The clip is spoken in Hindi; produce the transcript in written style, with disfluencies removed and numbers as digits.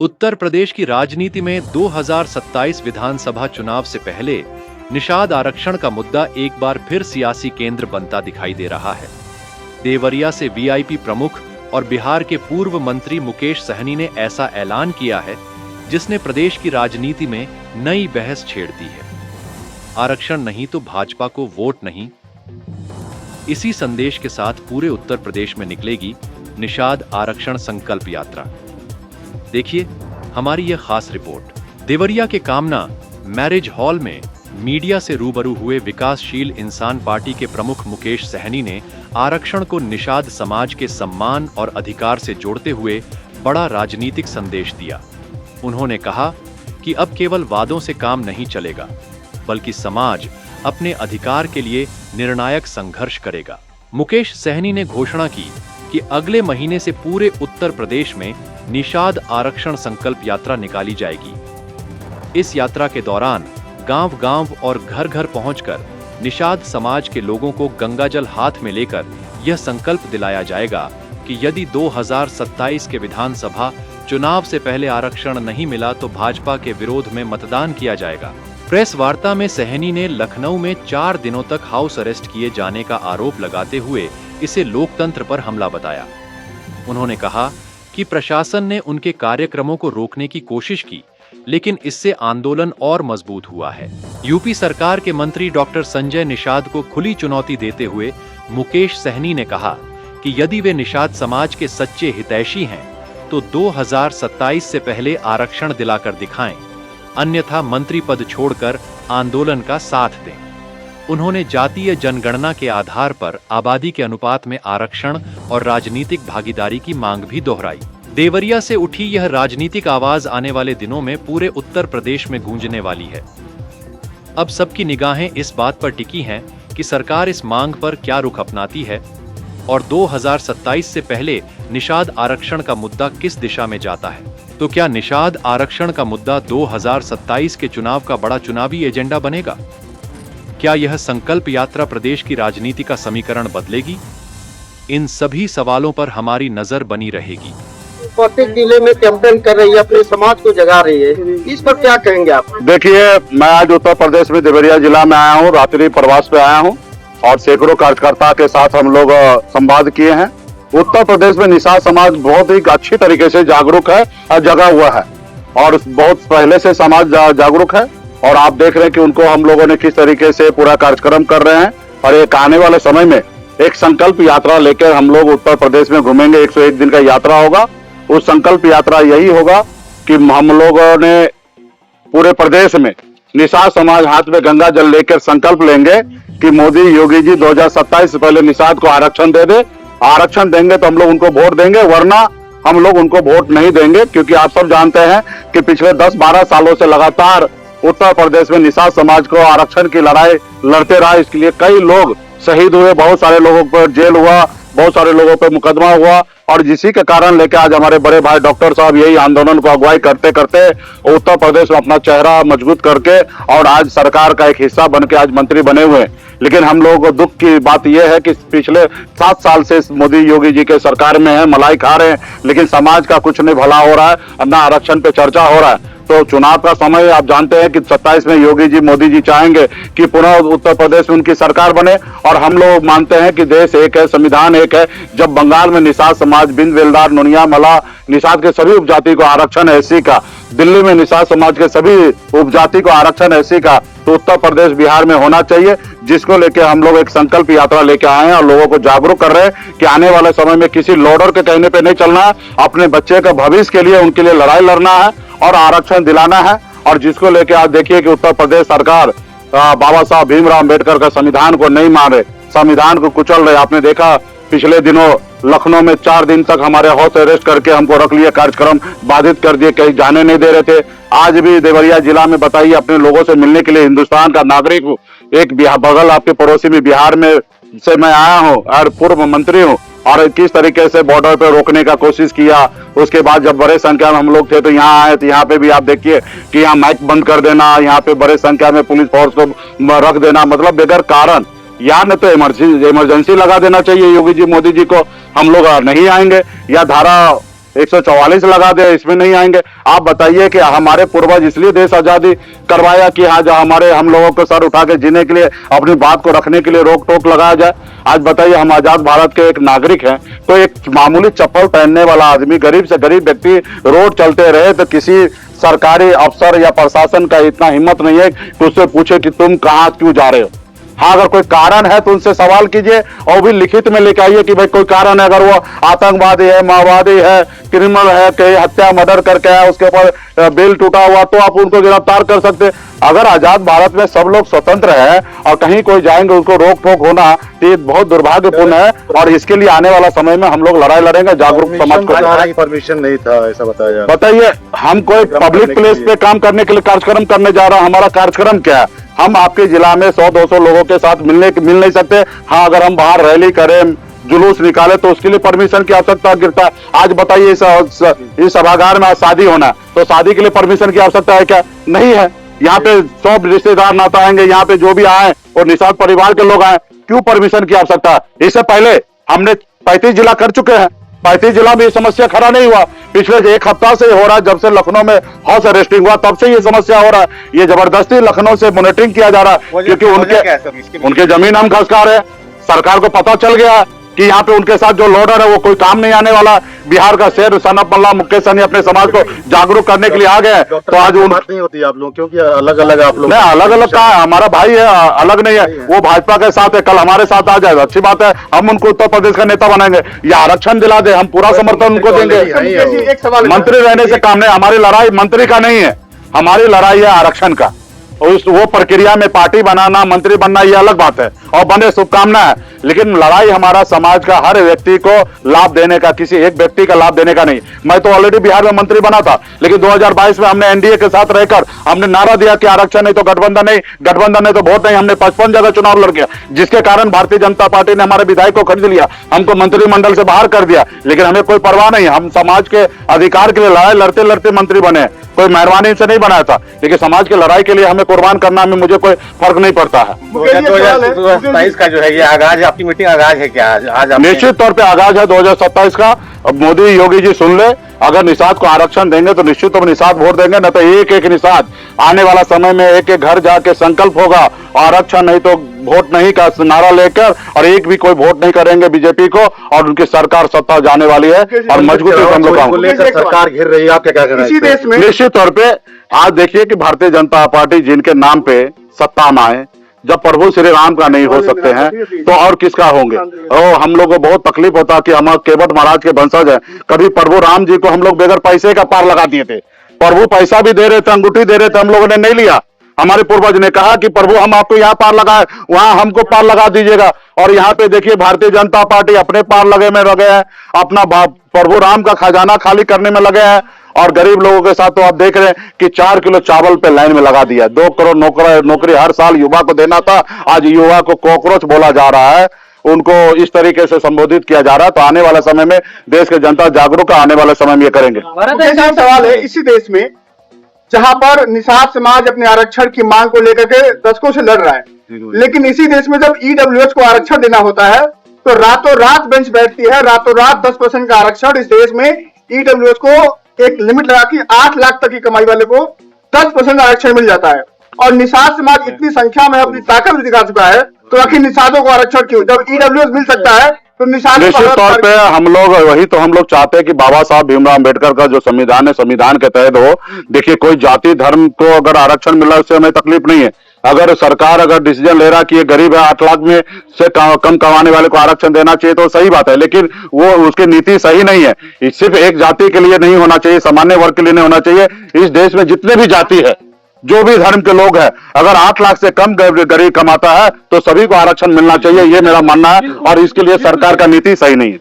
उत्तर प्रदेश की राजनीति में 2027 विधानसभा चुनाव से पहले निषाद आरक्षण का मुद्दा एक बार फिर सियासी केंद्र बनता दिखाई दे रहा है। देवरिया से वीआईपी प्रमुख और बिहार के पूर्व मंत्री मुकेश सहनी ने ऐसा ऐलान किया है जिसने प्रदेश की राजनीति में नई बहस छेड़ दी है। आरक्षण नहीं तो भाजपा को वोट नहीं। इसी संदेश के साथ पूरे उत्तर प्रदेश में निकलेगी निषाद आरक्षण संकल्प यात्रा। देखिए हमारी यह खास रिपोर्ट। देवरिया के कामना मैरिज हॉल में मीडिया से रूबरू हुए विकासशील इंसान पार्टी के प्रमुख मुकेश सहनी ने आरक्षण को निषाद समाज के सम्मान और अधिकार से जोड़ते हुए बड़ा राजनीतिक संदेश दिया। उन्होंने कहा कि अब केवल वादों से काम नहीं चलेगा, बल्कि समाज अपने अधिकार के लिए निर्णायक संघर्ष करेगा। मुकेश सहनी ने घोषणा की कि अगले महीने से पूरे उत्तर प्रदेश में निषाद आरक्षण संकल्प यात्रा निकाली जाएगी। इस यात्रा के दौरान गांव-गांव और घर-घर पहुंचकर निषाद समाज के लोगों को गंगाजल हाथ में लेकर यह संकल्प दिलाया जाएगा कि यदि 2027 के विधानसभा चुनाव से पहले आरक्षण नहीं मिला तो भाजपा के विरोध में मतदान किया जाएगा। प्रेस वार्ता में सहनी ने लखनऊ में 4 दिनों तक हाउस अरेस्ट किए जाने का आरोप लगाते हुए इसे लोकतंत्र पर हमला बताया। उन्होंने कहा कि प्रशासन ने उनके कार्यक्रमों को रोकने की कोशिश की, लेकिन इससे आंदोलन और मजबूत हुआ है। यूपी सरकार के मंत्री डॉक्टर संजय निषाद को खुली चुनौती देते हुए मुकेश सहनी ने कहा कि यदि वे निषाद समाज के सच्चे हितैषी हैं तो 2027 से पहले आरक्षण दिलाकर दिखाएं, अन्यथा मंत्री पद छोड़कर आंदोलन का साथ दें। उन्होंने जातीय जनगणना के आधार पर आबादी के अनुपात में आरक्षण और राजनीतिक भागीदारी की मांग भी दोहराई। देवरिया से उठी यह राजनीतिक आवाज आने वाले दिनों में पूरे उत्तर प्रदेश में गूंजने वाली है। अब सबकी निगाहें इस बात पर टिकी हैं कि सरकार इस मांग पर क्या रुख अपनाती है और 2027 से पहले निषाद आरक्षण का मुद्दा किस दिशा में जाता है। तो क्या निषाद आरक्षण का मुद्दा 2027 के चुनाव का बड़ा चुनावी एजेंडा बनेगा? क्या यह संकल्प यात्रा प्रदेश की राजनीति का समीकरण बदलेगी? इन सभी सवालों पर हमारी नजर बनी रहेगी। प्रत्येक जिले में कैंपेन कर रही है, अपने समाज को जगा रही है, इस पर क्या कहेंगे आप? देखिए, मैं आज उत्तर प्रदेश में देवरिया जिला में आया हूँ, रात्रि प्रवास पे आया हूँ और सैकड़ों कार्यकर्ता के साथ हम लोग संवाद किए हैं। उत्तर प्रदेश में निषाद समाज बहुत ही अच्छी तरीके से जागरूक है और जगा हुआ है और बहुत पहले से समाज जागरूक है और आप देख रहे हैं कि उनको हम लोगों ने किस तरीके से पूरा कार्यक्रम कर रहे हैं और एक आने वाले समय में एक संकल्प यात्रा लेकर हम लोग उत्तर प्रदेश में घूमेंगे। 101 दिन का यात्रा होगा। उस संकल्प यात्रा यही होगा कि हम लोगों ने पूरे प्रदेश में निषाद समाज हाथ में गंगा जल लेकर संकल्प लेंगे कि मोदी योगी जी 2027 से पहले निषाद को आरक्षण दे दे। आरक्षण देंगे तो हम लोग उनको वोट देंगे, वरना हम लोग उनको वोट नहीं देंगे, क्योंकि आप सब जानते हैं कि पिछले 10-12 सालों से लगातार उत्तर प्रदेश में निषाद समाज को आरक्षण की लड़ाई लड़ते रहा। इसके लिए कई लोग शहीद हुए, बहुत सारे लोगों पर जेल हुआ, बहुत सारे लोगों पर मुकदमा हुआ और जिसी के कारण लेकर आज हमारे बड़े भाई डॉक्टर साहब यही आंदोलन को अगुवाई करते करते उत्तर प्रदेश में अपना चेहरा मजबूत करके और आज सरकार का एक हिस्सा बनके आज मंत्री बने हुए हैं। लेकिन हम लोगों को दुख की बात यह है कि पिछले 7 साल से मोदी योगी जी के सरकार में है, मलाई खा रहे हैं, लेकिन समाज का कुछ नहीं भला हो रहा है, ना आरक्षण पे चर्चा हो रहा है। तो चुनाव का समय आप जानते हैं कि 27 में योगी जी मोदी जी चाहेंगे कि पुनः उत्तर प्रदेश में उनकी सरकार बने और हम लोग मानते हैं कि देश एक है, संविधान एक है। जब बंगाल में निषाद समाज, बिंद बेलदार, नुनिया, मला, निषाद के सभी उपजाति को आरक्षण एससी का, दिल्ली में निषाद समाज के सभी उपजाति को आरक्षण एससी का, तो उत्तर प्रदेश बिहार में होना चाहिए, जिसको लेकर हम लोग एक संकल्प यात्रा लेके आए हैं और लोगों को जागरूक कर रहे हैं कि आने वाले समय में किसी लॉर्डर के कहने पे नहीं चलना है, अपने बच्चे का भविष्य के लिए उनके लिए लड़ाई लड़ना है और आरक्षण दिलाना है। और जिसको लेके आज देखिए कि उत्तर प्रदेश सरकार बाबा साहब भीमराव अम्बेडकर का संविधान को नहीं मान रहे, संविधान को कुचल रहे। आपने देखा पिछले दिनों लखनऊ में 4 दिन तक हमारे हाउस अरेस्ट करके हमको रख लिया, कार्यक्रम बाधित कर दिए, कहीं जाने नहीं दे रहे थे। आज भी देवरिया जिला में बताइए, अपने लोगों से मिलने के लिए हिंदुस्तान का नागरिक हूँ, एक बगल आपके पड़ोसी में बिहार में से मैं आया हूँ और पूर्व मंत्री हूँ और किस तरीके से बॉर्डर पे रोकने का कोशिश किया। उसके बाद जब बड़े संख्या में हम लोग थे तो यहाँ आए, तो यहाँ पे भी आप देखिए कि यहाँ माइक बंद कर देना, यहाँ पे बड़े संख्या में पुलिस फोर्स को रख देना, मतलब बेगर कारण। या न तो इमरजेंसी लगा देना चाहिए योगी जी मोदी जी को, हम लोग नहीं आएंगे, या धारा 144 लगा दे, इसमें नहीं आएंगे। आप बताइए कि हमारे पूर्वज इसलिए देश आजादी करवाया कि आज हम लोगों को सर उठा के जीने के लिए, अपनी बात को रखने के लिए रोक टोक लगाया जाए। आज बताइए, हम आजाद भारत के एक नागरिक हैं, तो एक मामूली चप्पल पहनने वाला आदमी, गरीब से गरीब व्यक्ति रोड चलते रहे तो किसी सरकारी अफसर या प्रशासन का इतना हिम्मत नहीं है कि उससे पूछे कि तुम कहाँ क्यों जा रहे हो। हाँ, अगर कोई कारण है तो उनसे सवाल कीजिए और भी लिखित में लेके आइए कि भाई कोई कारण है। अगर वो आतंकवादी है, माओवादी है, क्रिमिनल है, कहीं हत्या मर्डर करके आया, उसके ऊपर बिल टूटा हुआ, तो आप उनको गिरफ्तार कर सकते। अगर आजाद भारत में सब लोग स्वतंत्र हैं और कहीं कोई जाएंगे उनको रोक टोक होना, तो ये बहुत दुर्भाग्यपूर्ण है। और इसके लिए आने वाला समय में हम लोग लड़ाई लड़ेंगे, जागरूक समाज को। परमिशन नहीं था ऐसा बताया। बताइए, हम कोई पब्लिक प्लेस पे काम करने के लिए कार्यक्रम करने जा रहा है, हमारा कार्यक्रम क्या है? हम आपके जिला में 100-200 लोगों के साथ मिल नहीं सकते। हाँ, अगर हम बाहर रैली करें, जुलूस निकाले तो उसके लिए परमिशन की आवश्यकता गिरता है। आज बताइए, इस सभागार में आज शादी होना है तो शादी के लिए परमिशन की आवश्यकता है क्या? नहीं है। यहाँ पे 100 रिश्तेदार नाता आएंगे, यहाँ पे जो भी आए और निषाद परिवार के लोग आए, क्यों परमिशन की आवश्यकता है? इससे पहले हमने 35 जिला कर चुके हैं, 35 जिला में ये समस्या खड़ा नहीं हुआ। पिछले 1 हफ्ता से हो रहा है, जब से लखनऊ में हाउस अरेस्टिंग हुआ तब से ये समस्या हो रहा है। ये जबरदस्ती लखनऊ से मॉनिटरिंग किया जा रहा है, क्योंकि उनके जमीन हम खसका रहे हैं। सरकार को पता चल गया कि यहाँ पे उनके साथ जो लोडर है वो कोई काम नहीं आने वाला। बिहार का शेर सनत मल्ला मुकेश सहनी अपने समाज को जागरूक करने के लिए आ गए, तो आज बात नहीं होती आप लोग, क्योंकि अलग अलग आप लोग। नहीं, अलग अलग कहा है, हमारा भाई है, अलग नहीं है। वो भाजपा के साथ है, कल हमारे साथ आ जाए, अच्छी बात है। हम उनको उत्तर प्रदेश का नेता बनाएंगे या आरक्षण दिला दे, हम पूरा समर्थन उनको देंगे। एक सवाल, मंत्री रहने से काम नहीं, हमारी लड़ाई मंत्री का नहीं है, हमारी लड़ाई है आरक्षण का। वो प्रक्रिया में पार्टी बनाना, मंत्री बनना, ये अलग बात है और बने शुभकामना है, लेकिन लड़ाई हमारा समाज का हर व्यक्ति को लाभ देने का, किसी एक व्यक्ति का लाभ देने का नहीं। मैं तो ऑलरेडी बिहार में मंत्री बना था, लेकिन 2022 में हमने एनडीए के साथ रहकर हमने नारा दिया कि आरक्षण नहीं तो गठबंधन नहीं, गठबंधन नहीं तो वोट नहीं। हमने 55 जगह चुनाव लड़ गया, जिसके कारण भारतीय जनता पार्टी ने हमारे विधायक को खरीद लिया, हमको मंत्रिमंडल से बाहर कर दिया, लेकिन हमें कोई परवाह नहीं। हम समाज के अधिकार के लिए लड़ाई लड़ते लड़ते मंत्री बने, कोई मेहरबानी से नहीं बनाया था, लेकिन समाज की लड़ाई के लिए हमें कुर्बान करना में मुझे कोई फर्क नहीं पड़ता है। 2027 का जो है ये आगाज, आपकी मीटिंग आगाज है क्या आज? निश्चित तौर पे आगाज है 2027 का। अब मोदी योगी जी सुन ले, अगर निषाद को आरक्षण देंगे तो निश्चित तौर निषाद वोट देंगे, न तो एक एक निषाद आने वाला समय में एक एक घर जाके संकल्प होगा आरक्षण नहीं तो वोट नहीं का नारा लेकर, और एक भी कोई वोट नहीं करेंगे बीजेपी को, और उनकी सरकार सत्ता जाने वाली है और मजबूती से हम लोग सरकार घिर रही है। आप क्या कहना इसी देश में निश्चित तौर पे आज देखिए कि भारतीय जनता पार्टी जिनके नाम पे सत्ता में आए, जब प्रभु श्री राम का नहीं हो सकते हैं तो और किसका होंगे? और हम लोग को बहुत तकलीफ होता कि हम केवट महाराज के वंशज हैं। कभी प्रभु राम जी को हम लोग बगैर पैसे का पार लगा दिए थे, प्रभु पैसा भी दे रहे थे, अंगूठी दे रहे थे, हम लोगों ने नहीं लिया। हमारे पूर्वज ने कहा कि प्रभु हम आपको यहाँ पार लगाए, वहां हमको पार लगा दीजिएगा। और यहाँ पे देखिए भारतीय जनता पार्टी अपने पार लगे में लगे हैं, अपना प्रभु राम का खजाना खाली करने में लगे हैं, और गरीब लोगों के साथ तो आप देख रहे हैं कि 4 किलो चावल पे लाइन में लगा दिया। 2 करोड़ नौकरी हर साल युवा को देना था, आज युवा को कॉकरोच बोला जा रहा है, उनको इस तरीके से संबोधित किया जा रहा है। तो आने वाले समय में देश की जनता जागरूक, आने वाले समय में ये करेंगे। सवाल है, इसी देश में जहां पर निषाद समाज अपने आरक्षण की मांग को लेकर के दशकों से लड़ रहा है, लेकिन इसी देश में जब ईडब्ल्यूएस को आरक्षण देना होता है तो रातों रात बेंच बैठती है, रातों रात 10% का आरक्षण। इस देश में ईडब्ल्यूएस को एक लिमिट लगा के 8 लाख तक की कमाई वाले को 10% आरक्षण मिल जाता है, और निषाद समाज इतनी संख्या में अपनी ताकत दिखा चुका है, तो आखिर निषादों को आरक्षण क्यों? जब ईडब्ल्यूएस मिल सकता है तो निषाद। निश्चित तौर पे हम लोग वही तो हम लोग चाहते हैं कि बाबा साहब भीमराव अम्बेडकर का जो संविधान है, संविधान के तहत हो। देखिए, कोई जाति धर्म को अगर आरक्षण मिला उससे हमें तकलीफ नहीं है। अगर सरकार अगर डिसीजन ले रहा कि ये गरीब है, 8 लाख में से कम कमाने वाले को आरक्षण देना चाहिए तो सही बात है, लेकिन वो उसकी नीति सही नहीं है। सिर्फ एक जाति के लिए नहीं होना चाहिए, सामान्य वर्ग के लिए नहीं होना चाहिए। इस देश में जितने भी जाति है, जो भी धर्म के लोग हैं, अगर 8 लाख से कम गरीब कमाता है तो सभी को आरक्षण मिलना चाहिए, ये मेरा मानना है, और इसके लिए सरकार का नीति सही नहीं है।